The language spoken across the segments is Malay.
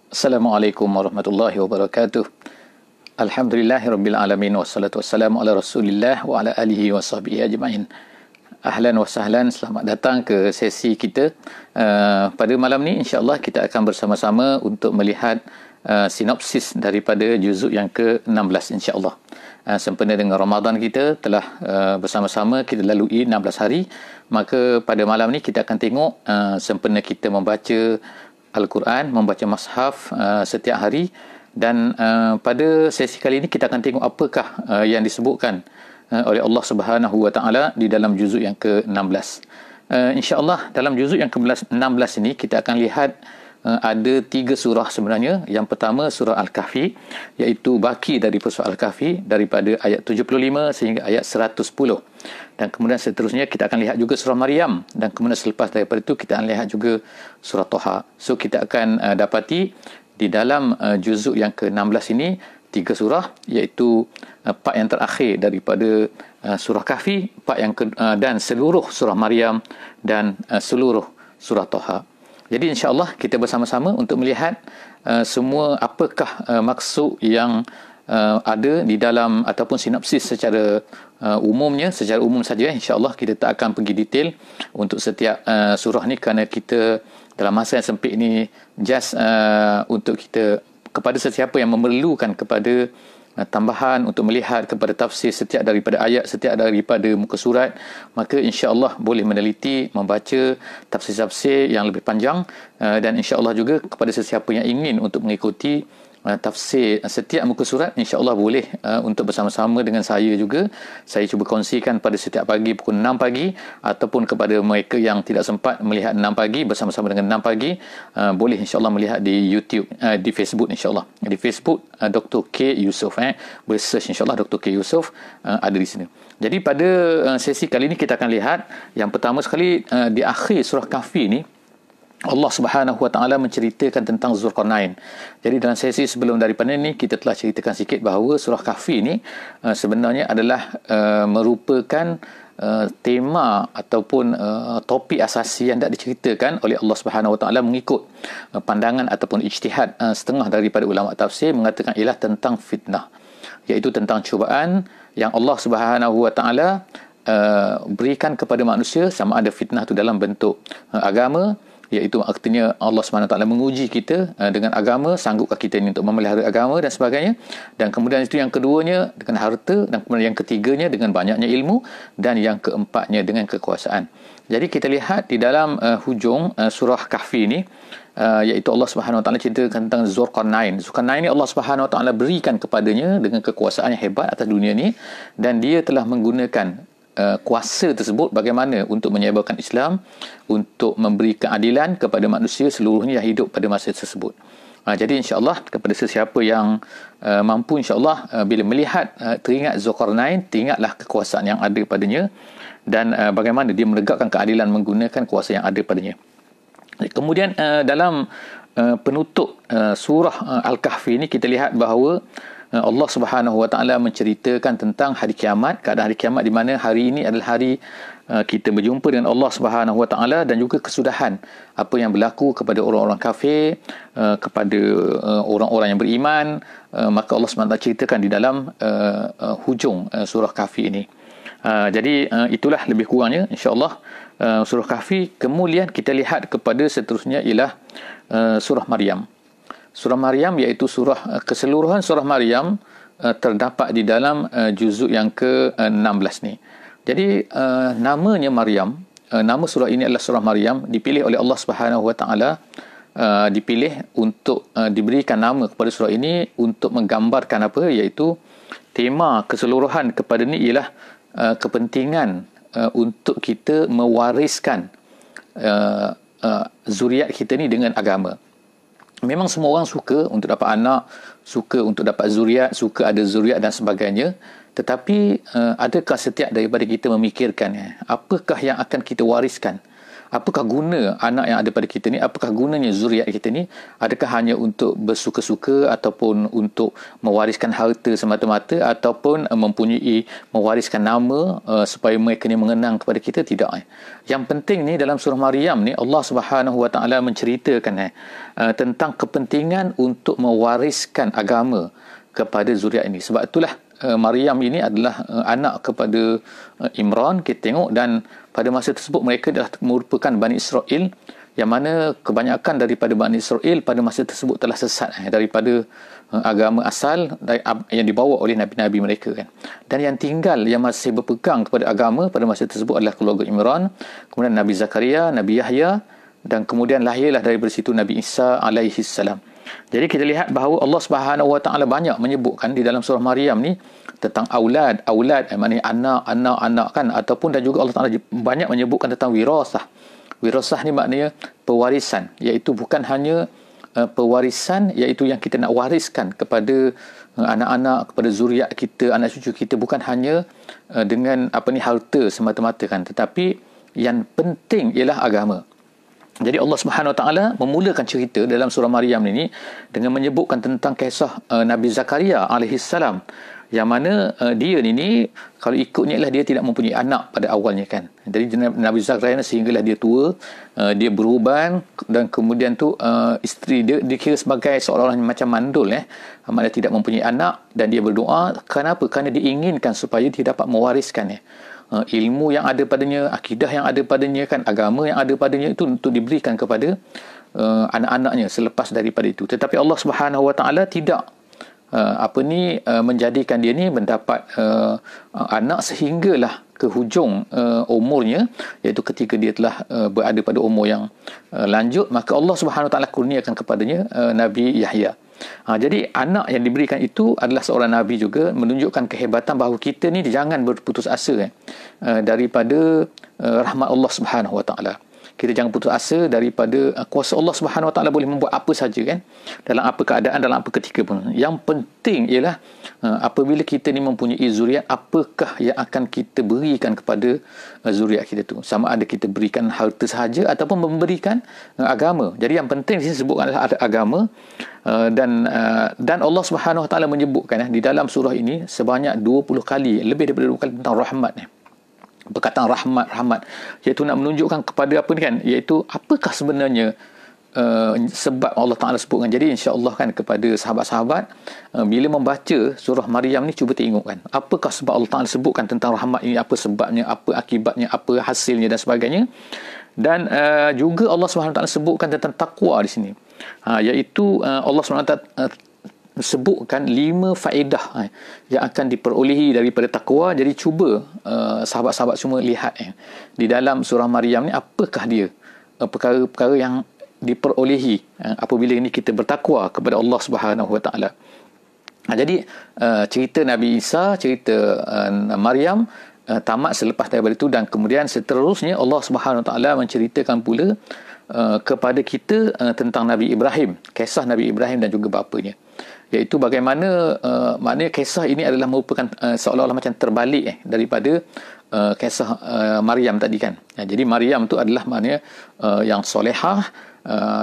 Assalamualaikum warahmatullahi wabarakatuh. Alhamdulillahirabbil alamin wassalatu wassalamu ala Rasulillah wa ala alihi wa sahbihi ajmain. Ahlan wa sahlan, selamat datang ke sesi kita. Pada malam ni insya-Allah kita akan bersama-sama untuk melihat sinopsis daripada juzuk yang ke-16 insya-Allah. Sempena dengan Ramadan kita telah bersama-sama kita lalui 16 hari, maka pada malam ni kita akan tengok sempena kita membaca Al-Quran, membaca Mashaf setiap hari, dan pada sesi kali ini kita akan tengok apakah yang disebutkan oleh Allah Subhanahu Wa Taala di dalam juzuk yang ke-16. InsyaAllah dalam juzuk yang ke-16 ini kita akan lihat ada 3 surah sebenarnya. Yang pertama surah Al-Kahfi, iaitu baki dari surah Al-Kahfi daripada ayat 75 sehingga ayat 110. Dan kemudian seterusnya kita akan lihat juga surah Maryam, dan kemudian selepas daripada itu kita akan lihat juga surah Toha. So kita akan dapati di dalam juzuk yang ke-16 ini 3 surah, iaitu part yang terakhir daripada surah Kahfi, dan seluruh surah Maryam dan seluruh surah Toha. Jadi insya-Allah kita bersama-sama untuk melihat semua apakah maksud yang ada di dalam ataupun sinopsis secara umumnya, secara umum saja. InsyaAllah kita tak akan pergi detail untuk setiap surah ni, kerana kita dalam masa yang sempit ni just untuk kita, kepada sesiapa yang memerlukan kepada tambahan untuk melihat kepada tafsir setiap daripada ayat, setiap daripada muka surat, maka insya-Allah boleh meneliti, membaca tafsir-tafsir yang lebih panjang, dan insya-Allah juga kepada sesiapa yang ingin untuk mengikuti tafsir setiap muka surat, insya-Allah boleh untuk bersama-sama dengan saya juga. Saya cuba kongsikan pada setiap pagi pukul 6 pagi, ataupun kepada mereka yang tidak sempat melihat 6 pagi bersama-sama dengan 6 pagi, boleh insya-Allah melihat di YouTube, di Facebook insya-Allah. Di Facebook Dr. K. Yusof, boleh search insya-Allah Dr. K. Yusof, ada di sini. Jadi pada sesi kali ini kita akan lihat yang pertama sekali, di akhir surah Kahfi ni Allah Subhanahu Wa Taala menceritakan tentang Zulkarnain. Jadi dalam sesi sebelum daripada ini kita telah ceritakan sikit bahawa surah Kahfi ini sebenarnya adalah merupakan tema ataupun topik asasi yang dah diceritakan oleh Allah Subhanahu Wa Taala mengikut pandangan ataupun ijtihad setengah daripada ulama tafsir, mengatakan ialah tentang fitnah, iaitu tentang cubaan yang Allah Subhanahu Wa Taala berikan kepada manusia, sama ada fitnah itu dalam bentuk agama, iaitu artinya Allah SWT menguji kita dengan agama, sanggupkah kita ini untuk memelihara agama dan sebagainya. Dan kemudian itu yang keduanya dengan harta, dan kemudian yang ketiganya dengan banyaknya ilmu, dan yang keempatnya dengan kekuasaan. Jadi kita lihat di dalam hujung surah Kahfi ini, iaitu Allah SWT ceritakan tentang Zulkarnain. Zulkarnain ini Allah SWT berikan kepadanya dengan kekuasaan yang hebat atas dunia ini, dan dia telah menggunakan kuasa tersebut bagaimana untuk menyebarkan Islam, untuk memberi keadilan kepada manusia seluruhnya yang hidup pada masa tersebut. Jadi insya-Allah kepada sesiapa yang mampu, insya-Allah bila melihat, teringat Zulkarnain, teringatlah kekuasaan yang ada padanya, dan bagaimana dia menegakkan keadilan menggunakan kuasa yang ada padanya. Kemudian dalam penutup surah Al-Kahfi ini kita lihat bahawa Allah Subhanahu Wa Taala menceritakan tentang hari kiamat, keadaan hari kiamat, di mana hari ini adalah hari kita berjumpa dengan Allah Subhanahu Wa Taala, dan juga kesudahan apa yang berlaku kepada orang-orang kafir, kepada orang-orang yang beriman. Maka Allah SWT ceritakan di dalam hujung surah Kahfi ini. Jadi itulah lebih kurangnya insya-Allah surah Kahfi. Kemudian kita lihat kepada seterusnya ialah surah Maryam. Surah Maryam, iaitu keseluruhan surah Maryam terdapat di dalam juzuk yang ke-16 ni. Jadi namanya Maryam, nama surah ini adalah surah Maryam, dipilih oleh Allah Subhanahu Wa Taala, dipilih untuk diberikan nama kepada surah ini untuk menggambarkan apa, iaitu tema keseluruhan kepada ni ialah kepentingan untuk kita mewariskan zuriat kita ni dengan agama. Memang semua orang suka untuk dapat anak, suka untuk dapat zuriat, suka ada zuriat dan sebagainya. Tetapi adakah setiap daripada kita memikirkan apakah yang akan kita wariskan? apakah guna anak yang ada pada kita ni, apakah gunanya zuriat kita ni, adakah hanya untuk bersuka-suka ataupun untuk mewariskan harta semata-mata ataupun mewariskan nama supaya mereka ni mengenang kepada kita? Tidak. Yang penting ni dalam surah Maryam ni Allah Subhanahu Wa Taala menceritakan tentang kepentingan untuk mewariskan agama kepada zuriat ini. Sebab itulah Maryam ini adalah anak kepada Imran, kita tengok, dan pada masa tersebut mereka adalah merupakan Bani Israel, yang mana kebanyakan daripada Bani Israel pada masa tersebut telah sesat daripada agama asal yang dibawa oleh nabi-nabi mereka kan. Dan yang tinggal yang masih berpegang kepada agama pada masa tersebut adalah keluarga Imran, kemudian Nabi Zakaria, Nabi Yahya, dan kemudian lahirlah daripada situ Nabi Isa alaihi salam. Jadi kita lihat bahawa Allah Subhanahu Wa Taala banyak menyebutkan di dalam surah Maryam ni tentang aulad, maknanya anak kan, ataupun dan juga Allah Taala banyak menyebutkan tentang wirasah. Wirasah ni maknanya pewarisan, iaitu bukan hanya pewarisan iaitu yang kita nak wariskan kepada anak-anak, kepada zuriat kita, anak cucu kita, bukan hanya dengan harta semata-mata kan, tetapi yang penting ialah agama. Jadi Allah Subhanahu Wa Taala memulakan cerita dalam surah Maryam ini dengan menyebutkan tentang kisah Nabi Zakaria alaihi salam, yang mana dia ni kalau ikutnya ialah dia tidak mempunyai anak pada awalnya kan. Jadi Nabi Zakaria sehinggalah dia tua, dia beruban, dan kemudian tu isteri dia dikira sebagai seolah-olah macam mandul maknanya tidak mempunyai anak, dan dia berdoa. Kenapa? Kerana dia inginkan supaya dia dapat mewariskannya. Ilmu yang ada padanya, akidah yang ada padanya kan, agama yang ada padanya itu untuk diberikan kepada anak-anaknya selepas daripada itu. Tetapi Allah Subhanahu Wa Taala tidak menjadikan dia ni mendapat anak sehinggalah ke hujung umurnya, iaitu ketika dia telah berada pada umur yang lanjut, maka Allah Subhanahu Wa Taala kurniakan kepadanya Nabi Yahya. Jadi anak yang diberikan itu adalah seorang Nabi juga, menunjukkan kehebatan bahawa kita ni jangan berputus asa daripada rahmat Allah Subhanahu Wa Taala. Kita jangan putus asa daripada kuasa Allah Subhanahu Wa Taala boleh membuat apa saja kan, dalam apa keadaan, dalam apa ketika pun. Yang penting ialah apabila kita ni mempunyai zuriat, apakah yang akan kita berikan kepada zuriat kita tu, sama ada kita berikan harta sahaja ataupun memberikan agama. Jadi yang penting di sini sebutkan adalah ada agama, dan Allah Subhanahu Wa Taala menyebutkan di dalam surah ini sebanyak 20 kali, lebih daripada 20 kali tentang rahmat perkataan rahmat, iaitu nak menunjukkan kepada apa ni kan, iaitu apakah sebenarnya sebab Allah Ta'ala sebutkan. Jadi insya-Allah kan kepada sahabat-sahabat, bila membaca surah Maryam ni, cuba tengok kan apakah sebab Allah Ta'ala sebutkan tentang rahmat ini, apa sebabnya, apa akibatnya, apa hasilnya dan sebagainya. Dan juga Allah SWT sebutkan tentang takwa di sini, iaitu Allah SWT sebutkan 5 faedah yang akan diperolehi daripada takwa. Jadi cuba sahabat-sahabat semua lihat di dalam surah Maryam ni, apakah dia perkara-perkara yang diperolehi apabila ini kita bertakwa kepada Allah Subhanahu Wa Taala. Jadi cerita Nabi Isa, cerita Maryam tamat selepas daripada itu, dan kemudian seterusnya Allah Subhanahu Wa Taala menceritakan pula kepada kita tentang Nabi Ibrahim, kisah Nabi Ibrahim dan juga bapanya, iaitu bagaimana maknanya kisah ini adalah merupakan seolah-olah macam terbalik daripada kisah Maryam tadi kan. Jadi Maryam tu adalah maknanya yang solehah,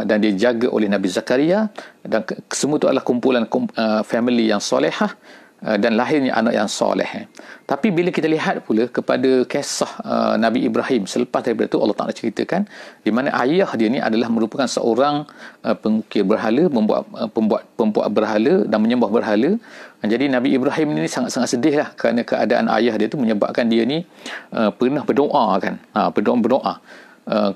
dan dia jaga oleh Nabi Zakaria, dan semua itu adalah kumpulan family yang solehah, dan lahirnya anak yang soleh. Tapi bila kita lihat pula kepada kisah Nabi Ibrahim, selepas daripada itu Allah Ta'ala ceritakan di mana ayah dia ni adalah merupakan seorang pengukir berhala, pembuat berhala dan menyembah berhala. Jadi Nabi Ibrahim ni sangat-sangat sedih lah kerana keadaan ayah dia tu menyebabkan dia ni pernah berdoa kan, berdoa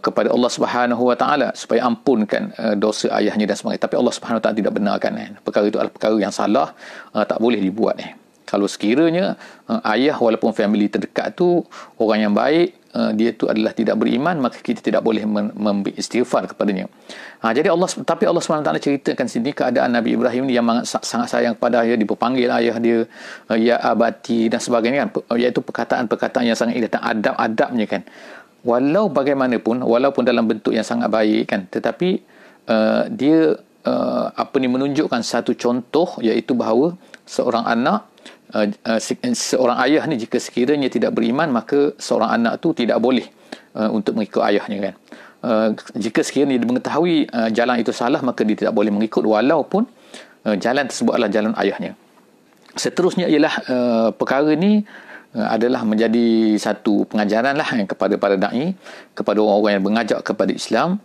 kepada Allah Subhanahu Wa Taala supaya ampunkan dosa ayahnya dan sebagainya. Tapi Allah Subhanahu Wa Taala tidak benarkan perkara itu adalah perkara yang salah, tak boleh dibuat. Kalau sekiranya ayah walaupun family terdekat tu orang yang baik, dia tu adalah tidak beriman, maka kita tidak boleh istighfar kepadanya. Jadi tapi Allah SWT ceritakan sini keadaan Nabi Ibrahim ni yang sangat sayang kepada ayah, dipanggil ayah dia ya abati dan sebagainya kan, iaitu perkataan-perkataan yang sangat indah, adab-adabnya kan. Walau bagaimanapun, walaupun dalam bentuk yang sangat baik kan, tetapi dia menunjukkan satu contoh, iaitu bahawa seorang anak, seorang ayah ni jika sekiranya tidak beriman, maka seorang anak tu tidak boleh untuk mengikut ayahnya kan. Jika sekiranya dia mengetahui jalan itu salah, maka dia tidak boleh mengikut walaupun jalan tersebut adalah jalan ayahnya. Seterusnya ialah perkara ni adalah menjadi satu pengajaran lah kepada para da'i, kepada orang-orang yang mengajak kepada Islam,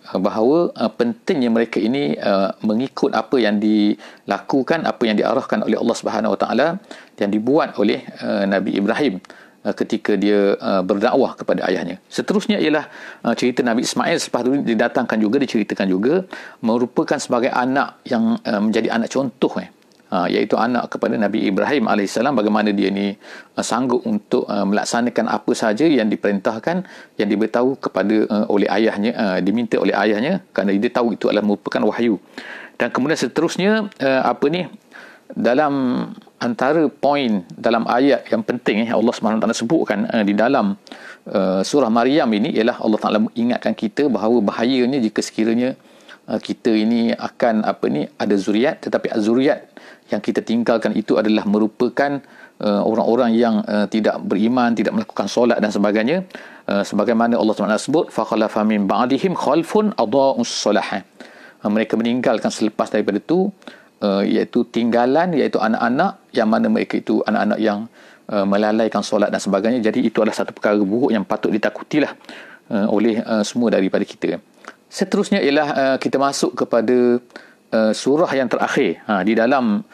bahawa pentingnya mereka ini mengikut apa yang dilakukan, apa yang diarahkan oleh Allah Subhanahu Wa Taala, yang dibuat oleh Nabi Ibrahim ketika dia berdakwah kepada ayahnya. Seterusnya ialah cerita Nabi Ismail. Selepas itu diceritakan juga merupakan sebagai anak yang menjadi anak contoh, iaitu anak kepada Nabi Ibrahim AS, bagaimana dia ni sanggup untuk melaksanakan apa sahaja yang diperintahkan, yang diberitahu kepada oleh ayahnya, diminta oleh ayahnya, kerana dia tahu itu adalah merupakan wahyu. Dan kemudian seterusnya dalam antara poin dalam ayat yang penting Allah SWT sebutkan di dalam surah Maryam ini ialah Allah Taala ingatkan kita bahawa bahayanya jika sekiranya kita ini akan ada zuriat, tetapi zuriat yang kita tinggalkan itu adalah merupakan orang-orang yang tidak beriman, tidak melakukan solat dan sebagainya. Sebagaimana Allah SWT sebut, فَخَلَفَ مِنْ بَعْدِهِمْ خَلْفٌ أَضَاءُوا الصَّلَاةَ. Mereka meninggalkan selepas daripada itu, iaitu tinggalan, iaitu anak-anak yang mana mereka itu anak-anak yang melalaikan solat dan sebagainya. Jadi itu adalah satu perkara buruk yang patut ditakutilah oleh semua daripada kita. Seterusnya ialah kita masuk kepada surah yang terakhir di dalam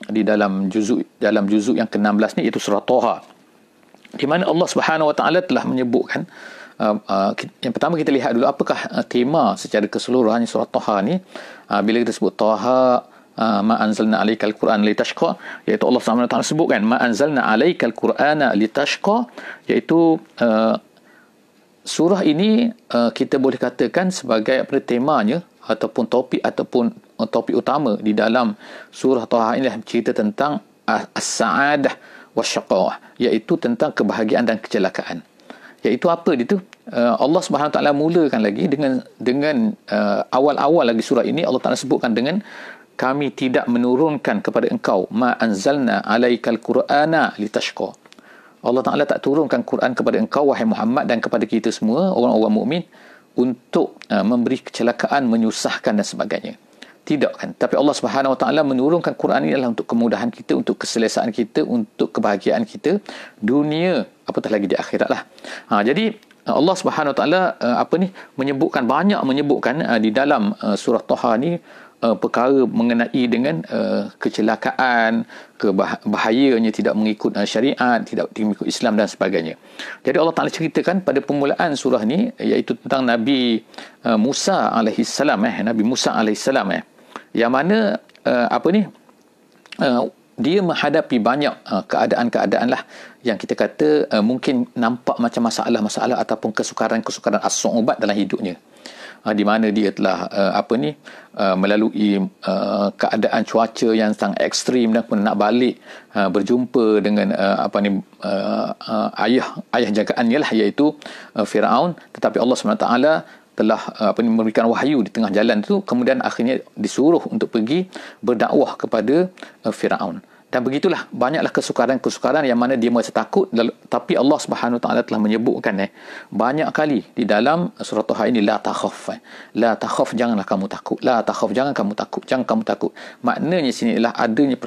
di dalam juzuk yang ke-16 ni, iaitu surah Taha, di mana Allah Subhanahu Wa Taala telah menyebutkan yang pertama kita lihat dulu apakah tema secara keseluruhan surah Taha ni. Bila kita sebut Taha, ma anzalna alaikal Quran litashqa, iaitu Allah Subhanahu Wa Taala sebutkan ma anzalna alaikal Qur'ana litashqa, iaitu surah ini kita boleh katakan sebagai temanya ataupun topik utama di dalam surah Taha ini cerita tentang as-sa'adah wasyaqawah, iaitu tentang kebahagiaan dan kecelakaan. Iaitu apa itu? Allah Subhanahu Taala mulakan lagi dengan awal-awal lagi surah ini Allah Taala sebutkan dengan kami tidak menurunkan kepada engkau ma anzalna alaikal Qur'ana litashqa. Allah Taala tak turunkan Quran kepada engkau wahai Muhammad dan kepada kita semua orang-orang mukmin untuk memberi kecelakaan, menyusahkan dan sebagainya. Tidak kan? Tapi Allah Subhanahu Wa Taala menurunkan Quran ini adalah untuk kemudahan kita, untuk keselesaan kita, untuk kebahagiaan kita dunia apatah lagi di akhirat lah. Jadi Allah Subhanahu Wa Taala menyebutkan di dalam surah Taha ni perkara mengenai dengan kecelakaan, bahayanya tidak mengikut syariat, tidak mengikut Islam dan sebagainya. Jadi Allah Taala ceritakan pada permulaan surah ni, iaitu tentang Nabi Musa alaihissalam, Nabi Musa alaihissalam, yang mana dia menghadapi banyak keadaan-keadaan lah yang kita kata mungkin nampak macam masalah-masalah ataupun kesukaran-kesukaran as-su'ubat dalam hidupnya, di mana dia telah melalui keadaan cuaca yang sangat ekstrim dan kemudian nak balik berjumpa dengan ayah jagaannya lah, iaitu Firaun. Tetapi Allah SWT telah memberikan wahyu di tengah jalan itu, kemudian akhirnya disuruh untuk pergi berdakwah kepada Firaun. Dan begitulah banyaklah kesukaran-kesukaran yang mana dia merasa takut, tapi Allah Subhanahu Taala telah menyebutkan banyak kali di dalam surah Taha ini, la takhaf, la takhaf, janganlah kamu takut, la takhaf, jangan kamu takut. Maknanya sini ialah adanya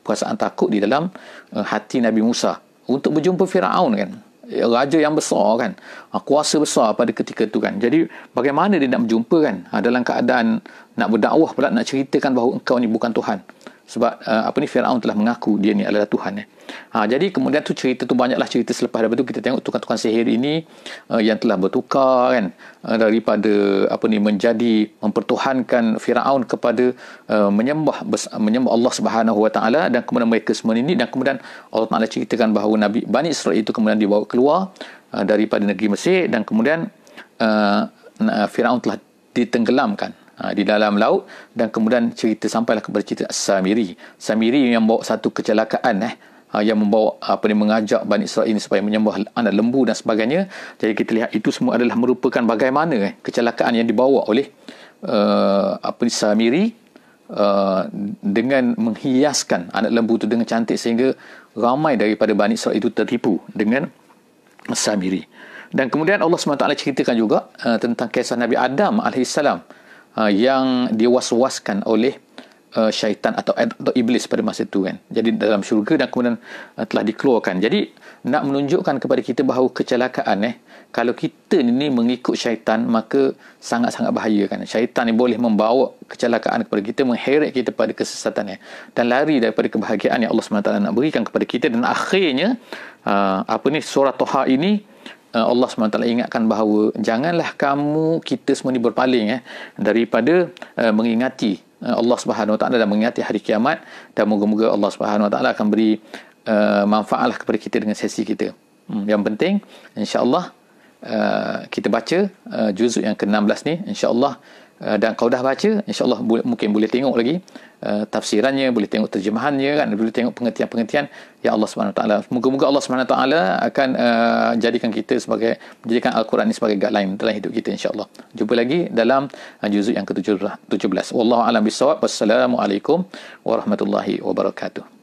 perasaan takut di dalam hati Nabi Musa untuk berjumpa Firaun kan, raja yang besar kan, kuasa besar pada ketika itu kan. Jadi bagaimana dia nak berjumpa kan, dalam keadaan nak berdakwah pula, nak ceritakan bahawa engkau ni bukan Tuhan. Sebab Firaun telah mengaku dia ni adalah Tuhan. Jadi kemudian tu cerita tu banyaklah cerita selepas daripada tu kita tengok tukang-tukang sihir ini yang telah bertukar kan, daripada menjadi mempertuhankan Firaun kepada menyembah Allah Subhanahu Wa Taala, dan kemudian mereka semua ini, dan kemudian Allah Taala ceritakan bahawa Nabi Bani Israel itu kemudian dibawa keluar daripada negeri Mesir, dan kemudian Firaun telah ditenggelamkan di dalam laut, dan kemudian cerita sampailah kepada cerita Samiri yang membawa satu kecelakaan yang membawa mengajak Bani Israel ini supaya menyembah anak lembu dan sebagainya. Jadi kita lihat itu semua adalah merupakan bagaimana kecelakaan yang dibawa oleh Samiri dengan menghiaskan anak lembu itu dengan cantik, sehingga ramai daripada Bani Israel itu tertipu dengan As-Samiri. Dan kemudian Allah SWT ceritakan juga tentang kisah Nabi Adam AS yang diwaswaskan oleh syaitan atau iblis pada masa itu kan. Jadi dalam syurga dan kemudian telah dikeluarkan. Jadi nak menunjukkan kepada kita bahawa kecelakaan kalau kita ni mengikut syaitan, maka sangat-sangat bahaya kan. Syaitan ni boleh membawa kecelakaan kepada kita, mengheret kita pada kesesatan dan lari daripada kebahagiaan yang Allah SWT nak berikan kepada kita. Dan akhirnya surah Toha ini Allah SWT ingatkan bahawa janganlah kita semua ni berpaling daripada mengingati Allah Subhanahu Wa Taala dan mengingati hari kiamat, dan moga-moga Allah Subhanahu Wa Taala akan beri manfaatlah kepada kita dengan sesi kita. Yang penting insya-Allah kita baca juzuk yang ke-16 ni insya-Allah, dan kau dah baca insya-Allah mungkin boleh tengok lagi tafsirannya, boleh tengok terjemahannya kan, boleh tengok pengertian-pengertian ya Allah Subhanahu Wa Taala. Moga-moga Allah Subhanahu Wa Taala akan menjadikan Al-Quran ini sebagai guideline dalam hidup kita insya-Allah. Jumpa lagi dalam juzuk yang ke-17. Wallahu a'lam bissawab. Wassalamualaikum warahmatullahi wabarakatuh.